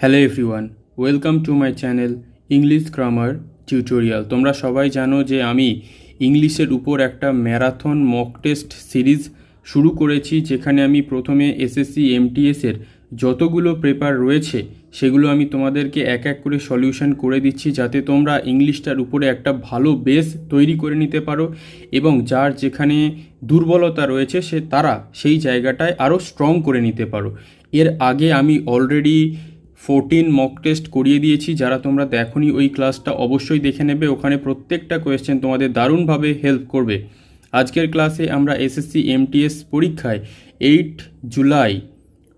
Hello everyone, welcome to my channel English grammar tutorial. তোমরা সবাই জানো যে আমি ইংলিশের উপর একটা ম্যারাথন মক টেস্ট সিরিজ শুরু করেছি, যেখানে আমি প্রথমে এসএসসি এমটিএসের যতগুলো পেপার রয়েছে সেগুলো আমি তোমাদেরকে এক এক করে সলিউশন করে দিচ্ছি, যাতে তোমরা ইংলিশটার উপরে একটা ভালো বেস তৈরি করে নিতে পারো এবং যার যেখানে দুর্বলতা রয়েছে তারা সেই জায়গাটায় আরও স্ট্রং করে নিতে পারো। এর আগে আমি অলরেডি 14 মক টেস্ট করিয়ে দিয়েছি। যারা তোমরা দেখোনি ওই ক্লাসটা অবশ্যই দেখে নেবে, ওখানে প্রত্যেকটা কোয়েশ্চেন তোমাদের দারুণভাবে হেল্প করবে। আজকের ক্লাসে আমরা এসএসসি এমটিএস পরীক্ষায় 8 জুলাই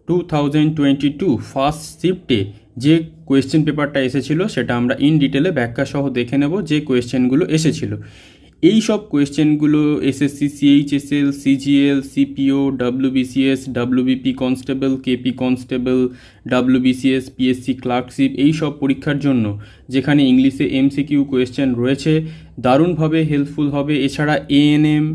2022 ফার্স্ট শিফটে যে কোয়েশ্চেন পেপারটা এসেছিলো সেটা আমরা ইন ডিটেলে ব্যাখ্যা সহ দেখে নেব যে কোয়েশ্চেনগুলো এসেছিলো। এই সব কোয়েশ্চেনগুলো SSC CHSL, CGL, CPO, WBCS WBP constable, KP constable, WBCS PSC clerkship এই সব পরীক্ষার জন্য, যেখানে ইংলিশে MCQ কোয়েশ্চেন রয়েছে, দারুণভাবে হেল্পফুল হবে। এছাড়া ANM,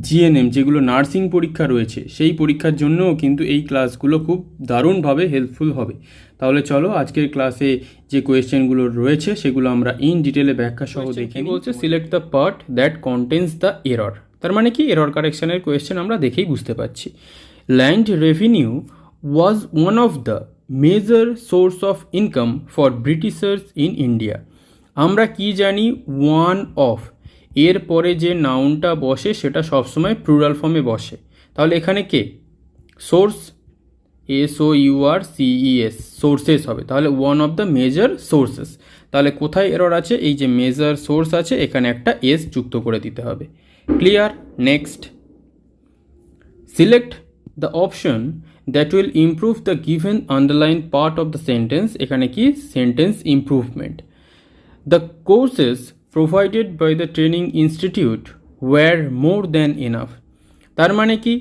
GNM যেগুলো নার্সিং পরীক্ষা রয়েছে সেই পরীক্ষার জন্যও কিন্তু এই ক্লাসগুলো খুব দারুণভাবে হেল্পফুল হবে। তাহলে চলো আজকের ক্লাসে যে কোয়েশ্চেনগুলো রয়েছে সেগুলো আমরা ইন ডিটেলে ব্যাখ্যা সহ দেখে নিই। বলছে select the part that contains the error. তার মানে কি, এরর কারেকশনের কোয়েশ্চেন আমরা দেখেই বুঝতে পারছি। Land revenue was one of the major source of income for ব্রিটিশার্স in India. আমরা কি জানি, ওয়ান অফ এর পরে যে নাউনটা বসে সেটা সবসময় প্লুরাল ফর্মে বসে। তাহলে এখানে কে? সোর্স, SOURCES, সোর্সেস হবে। তাহলে one of the major sources. তাহলে কোথায় এরর আছে? এই যে মেজর সোর্স আছে এখানে একটা এস যুক্ত করে দিতে হবে। Clear? Next, select the option that will improve the given underline part of the sentence. এখানে কি? Sentence improvement. The courses provided by the training institute were more than enough। তার মানে কি,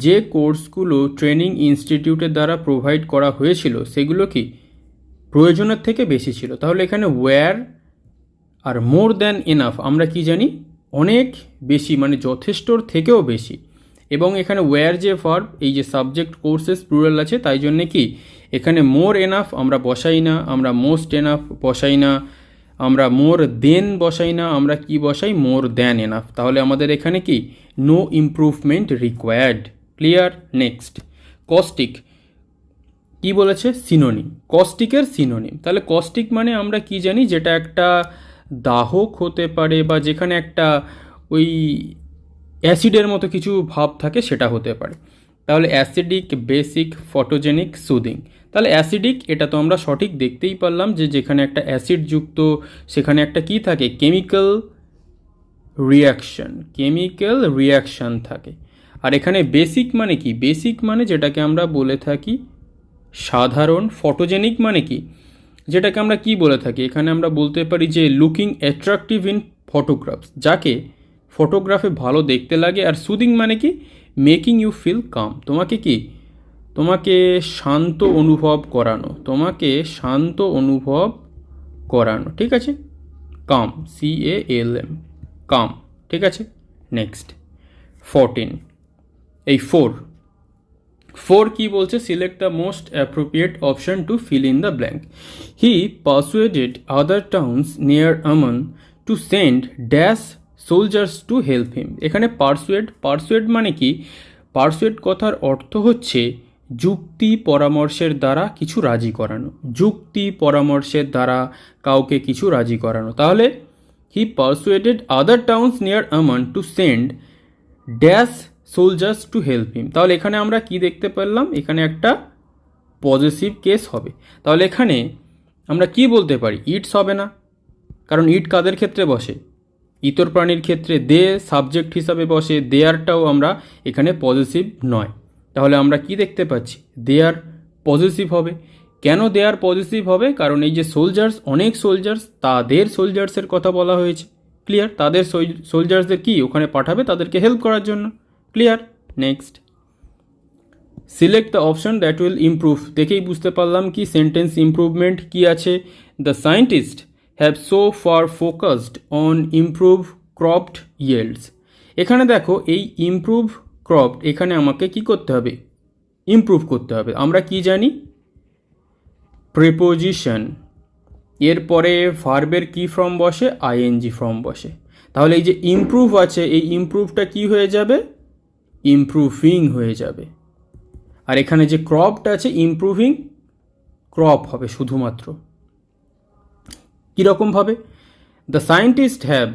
যে কোর্সগুলো ট্রেনিং ইনস্টিটিউটের দ্বারা প্রোভাইড করা হয়েছিল সেগুলো কি প্রয়োজনের থেকে বেশি ছিল। তাহলে এখানে ওয়্যার আর মোর দ্যান এনাফ আমরা কি জানি, অনেক বেশি, মানে যথেষ্টর থেকেও বেশি। এবং এখানে ওয়্যার যে ভার্ব, এই যে সাবজেক্ট কোর্সেস প্লুরাল আছে, তাই জন্যে কি এখানে মোর এনাফ আমরা বসাই না, আমরা মোস্ট এনাফ বসাই না, আমরা মোর দেন বসাই না, আমরা কি বসাই? More than enough. তাহলে আমাদের এখানে কি no improvement required. Clear? Next, caustic কি বলেছে? সিনোনিম। কস্টিকের সিনোনিম। তাহলে কস্টিক মানে আমরা কি জানি, যেটা একটা দাহক হতে পারে বা যেখানে একটা ওই অ্যাসিডের মতো কিছু ভাব থাকে সেটা হতে পারে। তাহলে অ্যাসিডিক, বেসিক, ফটোজেনিক, সুদিং। তাহলে অ্যাসিডিক এটা তো আমরা সঠিক দেখতেই পারলাম যে যেখানে একটা অ্যাসিড যুক্ত সেখানে একটা কি থাকে? কেমিক্যাল রিয়াকশান থাকে। আর এখানে বেসিক মানে কি? বেসিক মানে যেটাকে আমরা বলে থাকি সাধারণ। ফটোজেনিক মানে কি? যেটাকে আমরা কি বলে থাকি? এখানে আমরা বলতে পারি যে লুকিং অ্যাট্রাকটিভ ইন ফটোগ্রাফস, যাকে ফটোগ্রাফে ভালো দেখতে লাগে। আর সুদিং মানে কি? মেকিং ইউ ফিল কাম, তোমাকে শান্ত অনুভব করানো, ঠিক আছে? কাম, CALM, কাম, ঠিক আছে? নেক্সট 14, এই 4 কি বলছে? Select the most appropriate option to fill in the blank. He persuaded other towns near আমন to send dash soldiers to help him. এখানে পারসুয়েড মানে কি? পারসুয়েড কথার অর্থ হচ্ছে যুক্তি পরামর্শের দ্বারা কিছু রাজি করানো, যুক্তি পরামর্শের দ্বারা কাউকে কিছু রাজি করানো। তাহলে he persuaded other towns near আমন to send dash soldiers to help him. তাহলে এখানে আমরা কি দেখতে পেলাম? এখানে একটা পজিটিভ কেস হবে। তাহলে এখানে আমরা কি বলতে পারি? ইটস হবে না, কারণ ইট কাদের ক্ষেত্রে বসে? ইতর প্রাণীর ক্ষেত্রে। দে সাবজেক্ট হিসাবে বসে, দেয়ারটাও আমরা এখানে পজিটিভ নয়। তাহলে আমরা কি দেখতে পাচ্ছি? দেয়ার পজিটিভ হবে। কেন দেয়ার পজিটিভ হবে? কারণ এই যে সোলজার্স, অনেক সোলজার্স, তাদের সোলজার্সের কথা বলা হয়েছে। ক্লিয়ার? তাদের সোলজার্সদের কি ওখানে পাঠাবে তাদেরকে হেল্প করার জন্য। Clear? Next, select the option that will improve. দেখেই বুঝতে পারলাম কি সেন্টেন্স ইমপ্রুভমেন্ট কি আছে। The scientist have so far focused on improve cropped yields। এখানে দেখো এই improve cropped, এখানে আমাকে কি করতে হবে? ইমপ্রুভ করতে হবে। আমরা কি জানি? প্রিপোজিশন, এরপরে ভার্বের কি ফর্ম বসে, আইএনজি ফর্ম বসে। তাহলে এই যে ইমপ্রুভ আছে, এই ইমপ্রুভটা কি হয়ে যাবে, ইমপ্রুভিং হয়ে যাবে। আর এখানে যে ক্রপটা আছে, ইমপ্রুভিং ক্রপ হবে শুধুমাত্র। কীরকমভাবে, the scientist have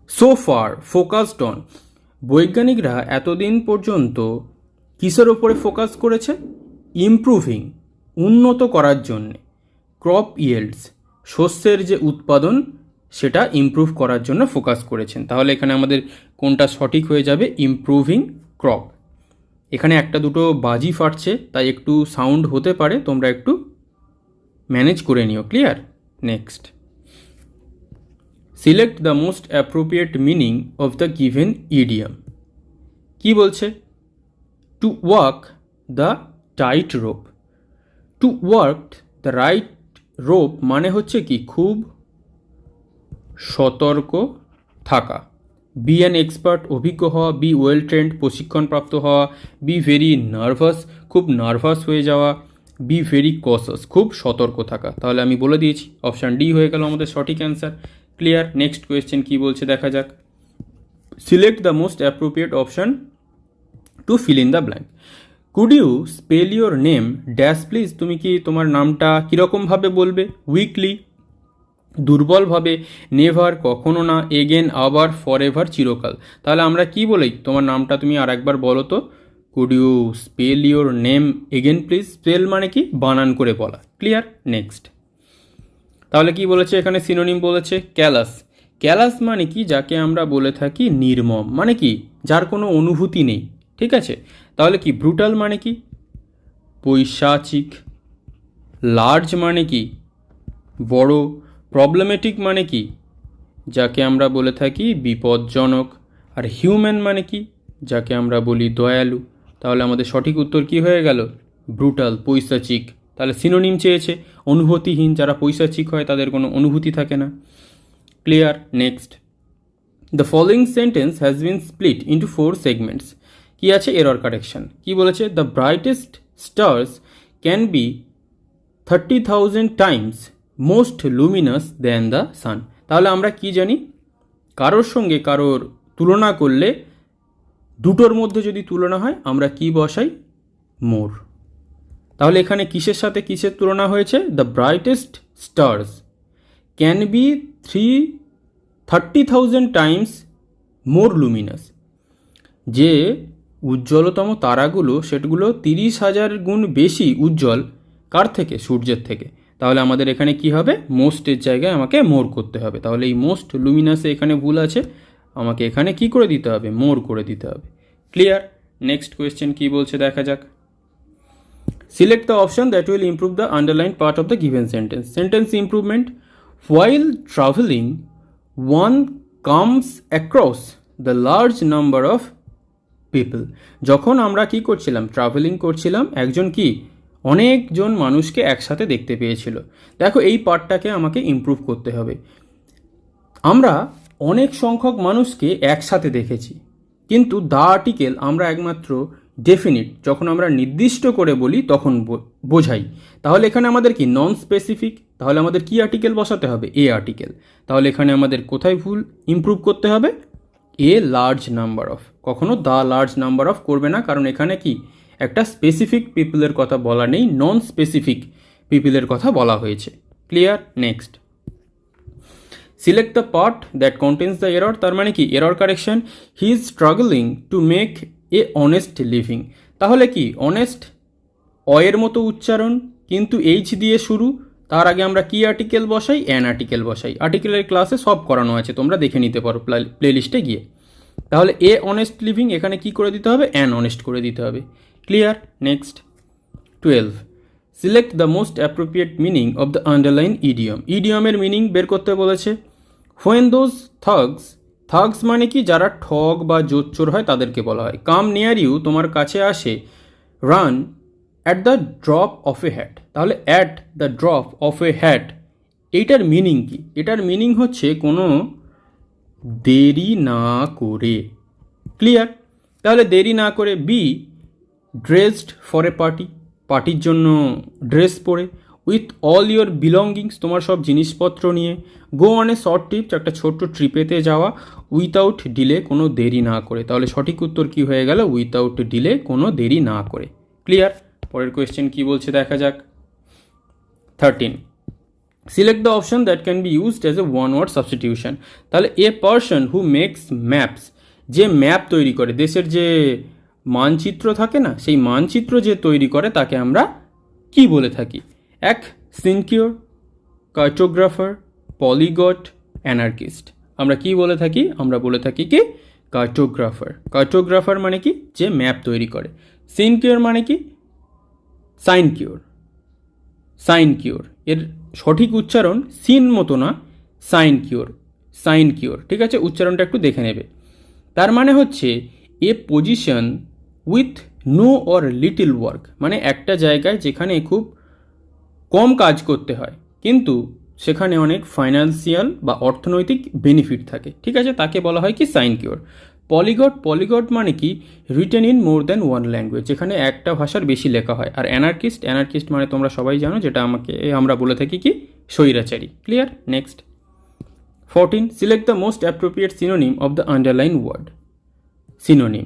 so far focused on, বৈজ্ঞানিকরা এতদিন পর্যন্ত কিসের ওপরে ফোকাস করেছে, ইমপ্রুভিং, উন্নত করার জন্যে, ক্রপ ইয়েল্ডস, শস্যের যে উৎপাদন সেটা ইমপ্রুভ করার জন্য ফোকাস করেছেন। তাহলে এখানে আমাদের কোনটা সঠিক হয়ে যাবে, ইমপ্রুভিং ক্রপ। এখানে একটা দুটো বাজি ফাটছে, তাই একটু সাউন্ড হতে পারে, তোমরা একটু ম্যানেজ করে নিও। Clear? Next, select the most appropriate meaning of the given idiom. কি বলছে, to walk the tight rope. To work the right rope মানে হচ্ছে কি, খুব সতর্ক থাকা। বি অ্যান এক্সপার্ট, অভিজ্ঞ হওয়া। বি ওয়েল ট্রেন্ড, প্রশিক্ষণপ্রাপ্ত হওয়া। বি ভেরি নার্ভাস, খুব নার্ভাস হয়ে যাওয়া। বি ভেরি কসাস, খুব সতর্ক থাকা। তাহলে আমি বলে দিয়েছি, অপশান ডি হয়ে গেল আমাদের সঠিক অ্যান্সার। ক্লিয়ার? নেক্সট কোয়েশ্চেন কী বলছে দেখা যাক। Select the most appropriate option to fill in the blank. Could you spell your name dash please. তুমি কি তোমার নামটা কীরকমভাবে বলবে, উইকলি, দুর্বলভাবে, নেভার, কখনো না, এগেন, আবার, ফর এভার, চিরকাল। তাহলে আমরা কি বলি, তোমার নামটা তুমি আর একবার বলো তো। Could you spell your name again please. Spell মানে কি, বানান করে বলা। ক্লিয়ার? নেক্সট, তাহলে কি বলেছে এখানে, সিনোনিম বলেছে ক্যালাস। ক্যালাস মানে কি, যাকে আমরা বলে থাকি নির্মম, মানে কি, যার কোনো অনুভূতি নেই। ঠিক আছে? তাহলে কি, ব্রুটাল মানে কি, পৈশাচিক। লার্জ মানে কি, বড়। প্রবলেমেটিক মানে কি, যাকে আমরা বলে থাকি বিপজ্জনক। আর হিউম্যান মানে কি, যাকে আমরা বলি দয়ালু। তাহলে আমাদের সঠিক উত্তর কি হয়ে গেল, ব্রুটাল, পৈশাচিক। তাহলে সিনোনিম চেয়েছে অনুভূতিহীন, যারা পৈশাচিক হয় তাদের কোনো অনুভূতি থাকে না। Clear? Next, the following sentence has been split into 4 segments. কি আছে, এরর কারেকশন। কি বলেছে, the brightest stars can be 30,000 Times most Luminous than the sun. তাহলে আমরা কি জানি, কারোর সঙ্গে কারোর তুলনা করলে, দুটোর মধ্যে যদি তুলনা হয় আমরা কি বসাই, মোর। তাহলে এখানে কিসের সাথে কিসের তুলনা হয়েছে, the brightest stars can be 30,000 times more Luminous. যে উজ্জ্বলতম তারাগুলো, সেগুলো 30,000 গুণ বেশি উজ্জ্বল, কার থেকে, সূর্যের থেকে। তাহলে আমাদের এখানে কি হবে, মোস্টের জায়গায় আমাকে মোর করতে হবে। তাহলে এই মোস্ট লুমিনাসে এখানে ভুল আছে, আমাকে এখানে কি করে দিতে হবে, মোর করে দিতে হবে। ক্লিয়ার? নেক্সট কোয়েশ্চেন কি বলছে দেখা যাক। Select the option that will improve the underline part of the given sentence. Sentence improvement, while travelling one comes across the large number of people. যখন আমরা কি করছিলাম, ট্রাভেলিং করছিলাম, একজন কি, অনেকজন মানুষকে একসাথে দেখতে পেয়েছিল। দেখো, এই পার্টটাকে আমাকে ইমপ্রুভ করতে হবে। আমরা অনেক সংখ্যক মানুষকে একসাথে দেখেছি, কিন্তু দ্য আর্টিকেল আমরা একমাত্র ডেফিনিট, যখন আমরা নির্দিষ্ট করে বলি তখন বোঝাই। তাহলে এখানে আমাদের কি, নন স্পেসিফিক। তাহলে আমাদের কি আর্টিকেল বসাতে হবে, এ আর্টিকেল। তাহলে এখানে আমাদের কোথায় ভুল ইমপ্রুভ করতে হবে, এ লার্জ নাম্বার অফ। কখনো দ্য লার্জ নাম্বার অফ করবে না, কারণ এখানে কি, একটা স্পেসিফিক পিপলের কথা বলা নেই, নন স্পেসিফিক পিপলের কথা বলা হয়েছে। Clear? Next, select the part that contains the error. তার মানে কি, error correction. He is struggling to make a honest living. তাহলে কি, অনেস্ট অয়ের মতো উচ্চারণ, কিন্তু এইচ দিয়ে শুরু। তার আগে আমরা কি আর্টিকেল বসাই, অ্যান আর্টিকেল বসাই। আর্টিকেলের ক্লাসে সব করানো আছে, তোমরা দেখে নিতে পারো প্লেলিস্টে গিয়ে। তাহলে এ অনেস্ট লিভিং, এখানে কি করে দিতে হবে, অ্যান অনেস্ট করে দিতে হবে। Clear? Next, 12, select the most appropriate meaning of the underline idiom. ইডিয়মের মিনিং বের করতে বলেছে। হোয়েন দোজ থাগস, থাগস মানে কি, যারা ঠগ বা জোচ্চোর হয় তাদেরকে বলা হয়। কাম নিয়ার ইউ, তোমার কাছে আসে। Run at the drop of a hat. তাহলে at the drop of a hat, এইটার মিনিং কি, এটার মিনিং হচ্ছে কোনো দেরি না করে। ক্লিয়ার? তাহলে দেরি না করে। Be dressed for a party, পার্টির জন্য ড্রেস পরে, উইথ অল ইয়োর বিলঙ্গিংস, তোমার সব জিনিসপত্র নিয়ে, go on a short trip, একটা ছোট্ট ট্রিপেতে যাওয়া, উইথাউট ডিলে, কোনো দেরি না করে। তাহলে সঠিক উত্তর কি হয়ে গেল? উইথাউট ডিলে, কোনো দেরি না করে। ক্লিয়ার? পরের কোয়েশ্চেন কি বলছে দেখা যাক। 13. Select the option that can be used as a one word substitution. তাহলে a person who makes maps, যে ম্যাপ তৈরি করে, দেশের যে মানচিত্র থাকে না, সেই মানচিত্র যে তৈরি করে তাকে আমরা কি বলে থাকি? এক, সিনকিওর, কার্টোগ্রাফার, পলিগট, অ্যানার্কিস্ট। আমরা কি বলে থাকি? আমরা বলে থাকি কি? কার্টোগ্রাফার। কার্টোগ্রাফার মানে কি? যে ম্যাপ তৈরি করে। সিনকিওর মানে কি? সাইনকিওর। সাইনকিওর এর সঠিক উচ্চারণ সিন মতো না, সাইনকিওর। সাইনকিওর, ঠিক আছে? উচ্চারণটা একটু দেখে নেবে। তার মানে হচ্ছে a position with no or little work, মানে একটা জায়গায় যেখানে খুব কম কাজ করতে হয় কিন্তু সেখানে অনেক ফাইন্যান্সিয়াল বা অর্থনৈতিক বেনিফিট থাকে, ঠিক আছে? তাকে বলা হয় কি? সাইনকিওর। পলিগট, পলিগট মানে কি? Written in more than one language, যেখানে একটা ভাষার বেশি লেখা হয়। আর অ্যানার্কিস্ট, অ্যানার্কিস্ট মানে তোমরা সবাই জানো, যেটা আমরা বলে থাকি কি? স্বৈরাচারী। Clear? Next. 14. Select the most appropriate synonym of the underline word. Synonym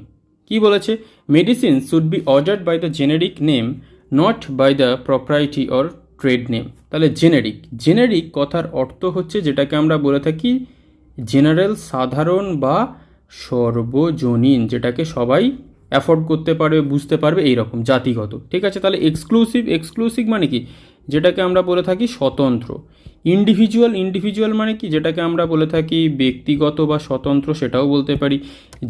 কি বলেছে? Medicine should be ordered by the generic name, not by the propriety or trade name. তাহলে জেনেরিক, জেনেরিক কথার অর্থ হচ্ছে যেটাকে আমরা বলে থাকি জেনারেল, সাধারণ বা সর্বজনীন, যেটাকে সবাই অ্যাফোর্ড করতে পারবে, বুঝতে পারবে, এইরকম জাতিগত, ঠিক আছে? তাহলে এক্সক্লুসিভ, এক্সক্লুসিভ মানে কি? যেটাকে আমরা বলে থাকি স্বতন্ত্র। ইন্ডিভিজুয়াল, ইন্ডিভিজুয়াল মানে কি? যেটাকে আমরা বলে থাকি ব্যক্তিগত বা স্বতন্ত্র, সেটাও বলতে পারি।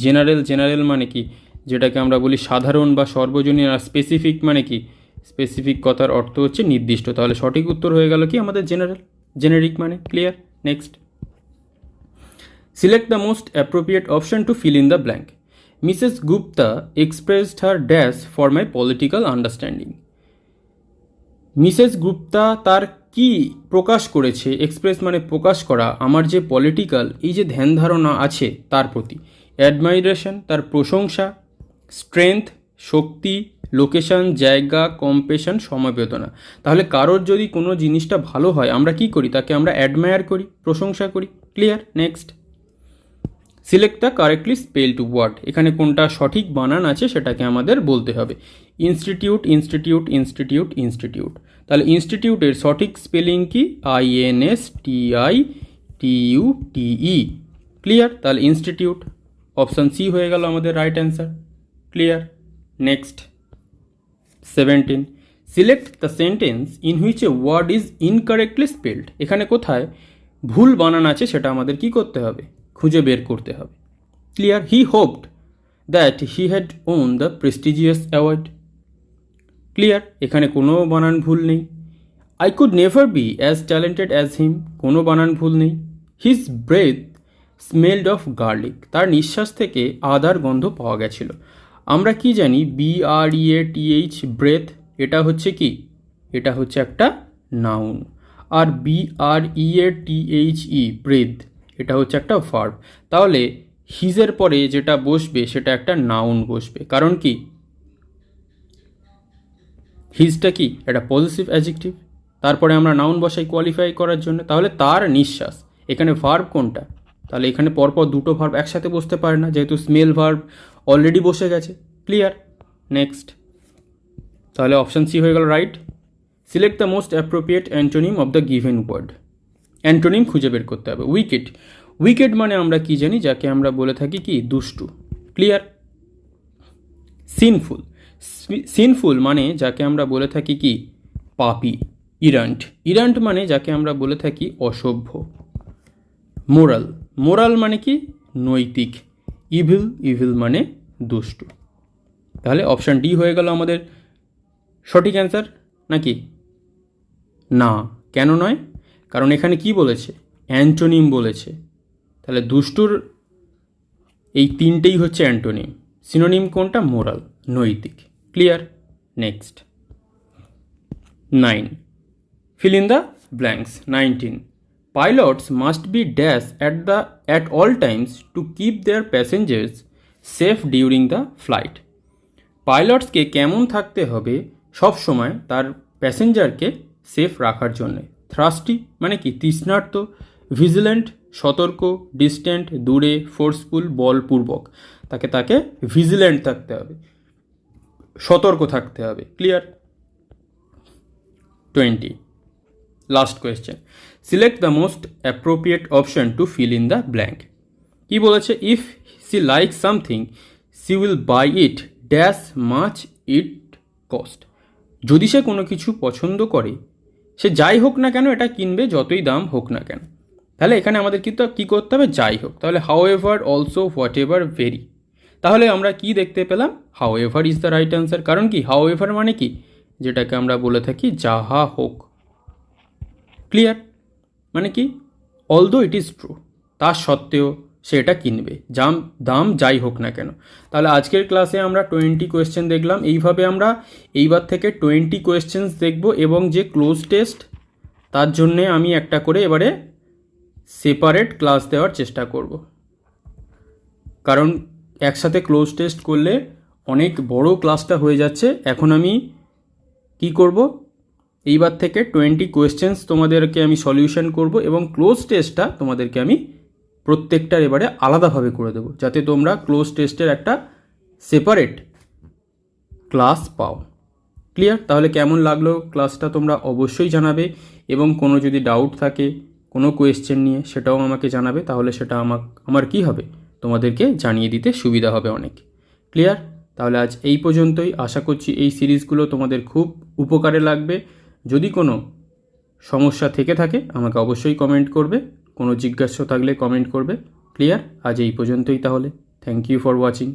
জেনারেল, জেনারেল মানে কি? যেটাকে আমরা বলি সাধারণ বা সর্বজনীন। আর স্পেসিফিক মানে কি? স্পেসিফিক কথার অর্থ হচ্ছে নির্দিষ্ট। তাহলে সঠিক উত্তর হয়ে গেল কি? আমাদের জেনারেল, জেনেরিক মানে। Clear? Next. Select the most appropriate option to fill in the blank. Mrs Gupta expressed her dash for my political understanding. Mrs Gupta তার কি প্রকাশ করেছে? এক্সপ্রেস মানে প্রকাশ করা, আমার যে পলিটিক্যাল এই যে ধ্যান ধারণা আছে তার প্রতি। অ্যাডমাইরেশন, তার প্রশংসা। স্ট্রেংথ, শক্তি। লোকেশন, জায়গা। কম্পেশন, সমবেদনা। তাহলে কারোর যদি কোনো জিনিসটা ভালো হয় আমরা কি করি? তাকে আমরা অ্যাডমায়ার করি, প্রশংসা করি। Clear? Next. Select the correctly spelled word. এখানে কোনটা সঠিক বানান আছে সেটাকে আমাদের বলতে হবে। Institute, institute, institute, institute. তাহলে ইনস্টিটিউটের সঠিক স্পেলিং কি? INSTITUTE। ক্লিয়ার? তাহলে ইনস্টিটিউট, অপশান সি হয়ে গেল আমাদের right answer. Clear? Next. 17. Select the sentence in which a word is incorrectly spelled. এখানে কোথায় ভুল বানান আছে সেটা আমাদের কি করতে হবে? খুঁজে বের করতে হবে। Clear? He hoped that he had won the prestigious award. Clear? এখানে কোনো বানান ভুল নেই। I could never be as talented as him, কোনো বানান ভুল নেই। His breath smelled of garlic, তার নিঃশ্বাস থেকে আদার গন্ধ পাওয়া গেছিল। আমরা কি জানি? BREATH, ব্রেথ, এটা হচ্ছে কি? এটা হচ্ছে একটা নাউন। আর BREATHE, ব্রেথ, এটা হচ্ছে একটা ভার্ব। তাহলে হিজের পরে যেটা বসবে সেটা একটা নাউন বসবে, কারণ কি? হিজটা কি? এটা পজিটিভ অ্যাডজেক্টিভ, তারপরে আমরা নাউন বসাই কোয়ালিফাই করার জন্য। তাহলে তার নিঃশ্বাস, এখানে ভার্ব কোনটা? তাহলে এখানে পরপর দুটো ভার্ব একসাথে বসতে পারে না, যেহেতু স্মেল ভার্ব অলরেডি বসে গেছে। ক্লিয়ার? নেক্সট। তাহলে অপশান সি হয়ে গেল right. Select the most appropriate antonym of the given word. Antonym খুঁজে বের করতে হবে। উইকেট, উইকেট মানে আমরা কি জানি? যাকে আমরা বলে থাকি কি? দুষ্টু। ক্লিয়ার? সিনফুল, সিনফুল মানে যাকে আমরা বলে থাকি কি? পাপী। ইরান্ট, ইরান্ট মানে যাকে আমরা বলে থাকি অসভ্য। মোরাল, মোরাল মানে কি? নৈতিক। ইভিল, ইভিল মানে দুষ্টু। তাহলে অপশান ডি হয়ে গেল আমাদের সঠিক অ্যান্সার নাকি? না, কেন নয়? কারণ এখানে কি বলেছে? অ্যান্টোনিম বলেছে। তাহলে দুষ্টুর এই তিনটেই হচ্ছে অ্যান্টোনিম। সিনোনিম কোনটা? মোরাল, নৈতিক। Clear? Next. 9. Fill in the blanks. 19. Pilots must be dash at all times to keep their passengers safe during the flight. পাইলটসকে কেমন থাকতে হবে সব সময় তার প্যাসেঞ্জারকে সেফ রাখার জন্যে। থ্রাস্টি মানে কি তৃষ্ণার্ত, ভিজিল্যান্ট সতর্ক, ডিস্ট্যান্ট দূরে, ফোর্সফুল বলপূর্বক। তাকে ভিজিল্যান্ট থাকতে হবে, সতর্ক থাকতে হবে। Clear? 20 last question, select the most appropriate option to fill in the blank. কি বলেছে? If she like something she will buy it dash much it cost. যদি সে কোনো কিছু পছন্দ করে, সে যাই হোক না কেন এটা কিনবে, যতই দাম হোক না কেন। তাহলে এখানে আমাদের কিন্তু কী করতে হবে? যাই হোক। তাহলে how ever, also, what ever, very. তাহলে আমরা কি দেখতে পেলাম? How ever is the right answer. কারণ কি হাউ এভার মানে কি, যেটাকে আমরা বলে থাকি যাহা হোক। ক্লিয়ার? মানে কি অলদো ইট ইজ ট্রু, তা সত্ত্বেও সে এটা কিনবে, দাম যাই হোক না কেন। তাহলে আজকের ক্লাসে আমরা 20 কোয়েশ্চেন দেখলাম। এইভাবে আমরা এইবার থেকে 20 কোয়েশ্চেন্স দেখব, এবং যে ক্লোজ টেস্ট তার জন্যে আমি একটা করে এবারে সেপারেট ক্লাস দেওয়ার চেষ্টা করব। কারণ একসাথে ক্লোজ টেস্ট করলে অনেক বড় ক্লাসটা হয়ে যাচ্ছে। এখন আমি কি করব, এইবার থেকে 20 কোয়েশ্চেন্স তোমাদেরকে আমি সলিউশন করব, এবং ক্লোজ টেস্টটা তোমাদেরকে আমি প্রত্যেকটার এবারে আলাদাভাবে করে দেবো, যাতে তোমরা ক্লোজ টেস্টের একটা সেপারেট ক্লাস পাও। ক্লিয়ার? তাহলে কেমন লাগলো ক্লাসটা তোমরা অবশ্যই জানাবে, এবং কোনো যদি ডাউট থাকে কোনো কোয়েশ্চেন নিয়ে সেটাও আমাকে জানাবে। তাহলে সেটা আমার কি হবে, তোমাদেরকে জানিয়ে দিতে সুবিধা হবে অনেক। ক্লিয়ার? তাহলে আজ এই পর্যন্তই। আশা করছি এই সিরিজগুলো তোমাদের খুব উপকারে লাগবে। যদি কোনো সমস্যা থেকে থাকে আমাকে অবশ্যই কমেন্ট করবে, কোনো জিজ্ঞাসা থাকলে কমেন্ট করবে। ক্লিয়ার? আজ এই পর্যন্তই তাহলে। Thank you for watching.